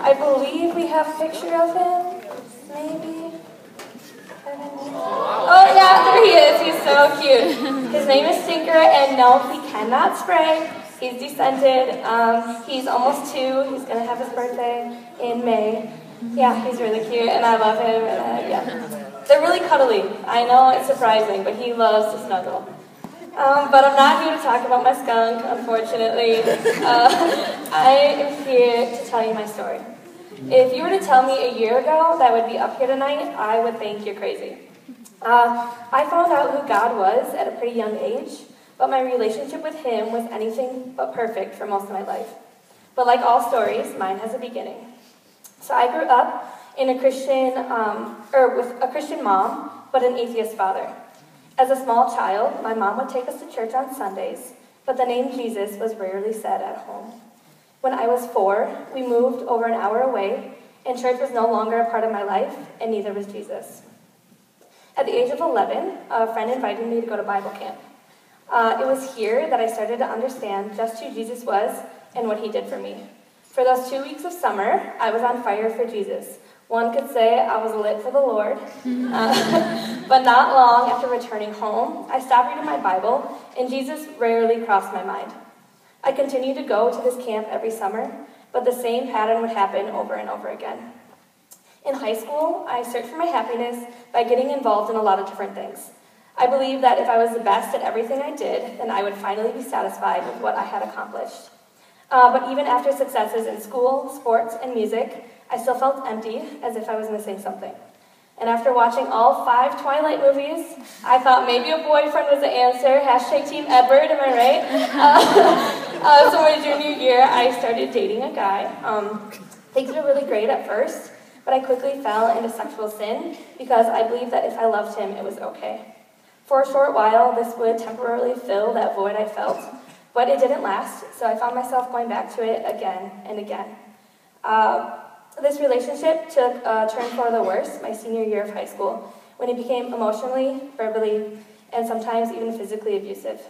I believe we have a picture of him, maybe. Oh yeah, there he is. He's so cute. His name is Stinker, and no, he cannot spray. He's descented. He's almost 2. He's going to have his birthday in May. Yeah, he's really cute, and I love him. And yeah, they're really cuddly. I know it's surprising, but he loves to snuggle. But I'm not here to talk about my skunk, unfortunately. I am here to tell you my story. If you were to tell me a year ago that I would be up here tonight, I would think you're crazy. I found out who God was at a pretty young age, but my relationship with Him was anything but perfect for most of my life. But like all stories, mine has a beginning. So I grew up in a Christian, with a Christian mom, but an atheist father. As a small child, my mom would take us to church on Sundays, but the name Jesus was rarely said at home. When I was 4, we moved over an hour away, and church was no longer a part of my life, and neither was Jesus. At the age of 11, a friend invited me to go to Bible camp. It was here that I started to understand just who Jesus was and what He did for me. For those 2 weeks of summer, I was on fire for Jesus. One could say I was lit for the Lord. But not long after returning home, I stopped reading my Bible, and Jesus rarely crossed my mind. I continued to go to this camp every summer, but the same pattern would happen over and over again. In high school, I searched for my happiness by getting involved in a lot of different things. I believed that if I was the best at everything I did, then I would finally be satisfied with what I had accomplished. But even after successes in school, sports, and music, I still felt empty, as if I was missing something. And after watching all 5 Twilight movies, I thought maybe a boyfriend was the answer. # Team Edward, am I right? So my junior year, I started dating a guy. Things were really great at first, but I quickly fell into sexual sin because I believed that if I loved him, it was okay. For a short while, this would temporarily fill that void I felt, but it didn't last, so I found myself going back to it again and again. This relationship took a turn for the worse my senior year of high school, when it became emotionally, verbally, and sometimes even physically abusive.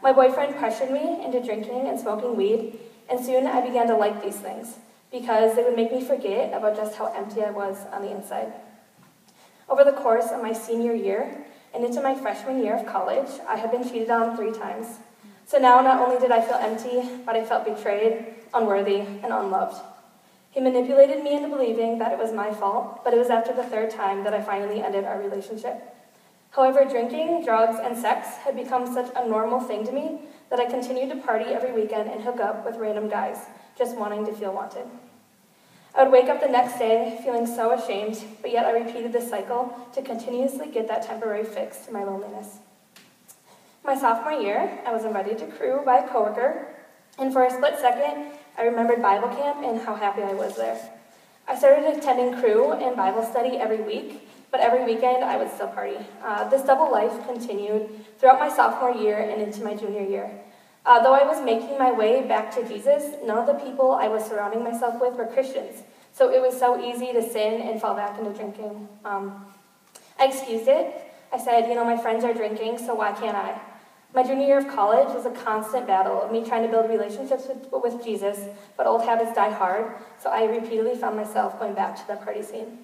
My boyfriend pressured me into drinking and smoking weed, and soon I began to like these things, because they would make me forget about just how empty I was on the inside. Over the course of my senior year, and into my freshman year of college, I had been cheated on 3 times. So now not only did I feel empty, but I felt betrayed, unworthy, and unloved. He manipulated me into believing that it was my fault, but it was after the 3rd time that I finally ended our relationship. However, drinking, drugs, and sex had become such a normal thing to me that I continued to party every weekend and hook up with random guys, just wanting to feel wanted. I would wake up the next day feeling so ashamed, but yet I repeated this cycle to continuously get that temporary fix to my loneliness. My sophomore year, I was invited to crew by a coworker, and for a split second, I remembered Bible camp and how happy I was there. I started attending crew and Bible study every week, but every weekend I would still party. This double life continued throughout my sophomore year and into my junior year. Though I was making my way back to Jesus, none of the people I was surrounding myself with were Christians, so it was so easy to sin and fall back into drinking. I excused it. I said, my friends are drinking, so why can't I? My junior year of college was a constant battle of me trying to build relationships with Jesus, but old habits die hard, so I repeatedly found myself going back to the party scene.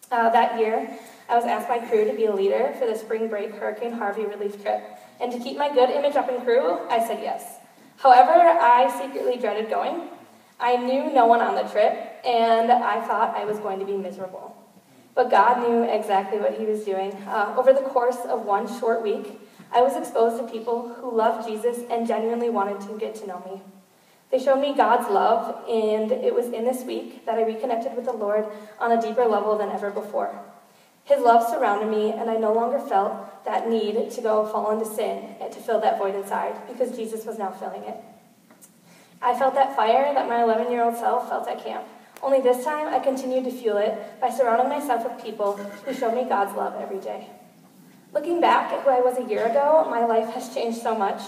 That year, I was asked by crew to be a leader for the spring break Hurricane Harvey relief trip, and to keep my good image up in crew, I said yes. However, I secretly dreaded going. I knew no one on the trip, and I thought I was going to be miserable. But God knew exactly what He was doing. Over the course of one short week, I was exposed to people who loved Jesus and genuinely wanted to get to know me. They showed me God's love, and it was in this week that I reconnected with the Lord on a deeper level than ever before. His love surrounded me, and I no longer felt that need to go fall into sin and to fill that void inside, because Jesus was now filling it. I felt that fire that my 11-year-old self felt at camp. Only this time, I continued to fuel it by surrounding myself with people who showed me God's love every day. Looking back at who I was a year ago, my life has changed so much.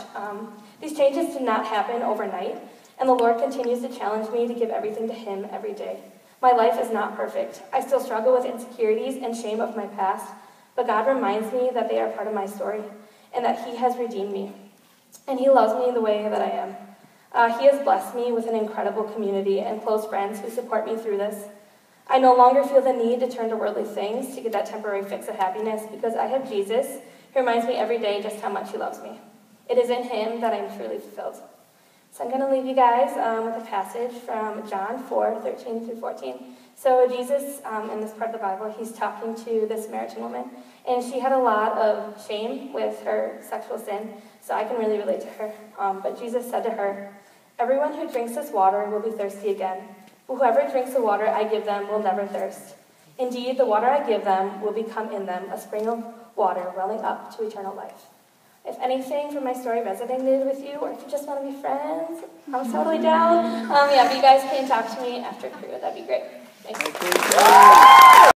These changes did not happen overnight, and the Lord continues to challenge me to give everything to Him every day. My life is not perfect. I still struggle with insecurities and shame of my past, but God reminds me that they are part of my story, and that He has redeemed me, and He loves me the way that I am. He has blessed me with an incredible community and close friends who support me through this. I no longer feel the need to turn to worldly things to get that temporary fix of happiness because I have Jesus, who reminds me every day just how much he loves me. It is in him that I am truly fulfilled. So I'm going to leave you guys with a passage from John 4:13 through 14. So Jesus, in this part of the Bible, he's talking to this Samaritan woman, and she had a lot of shame with her sexual sin, so I can really relate to her. But Jesus said to her, "Everyone who drinks this water will be thirsty again. But whoever drinks the water I give them will never thirst. Indeed, the water I give them will become in them a spring of water welling up to eternal life." If anything from my story resonated with you, or if you just want to be friends, I'm totally down. But you guys can talk to me after crew. That'd be great. Thanks.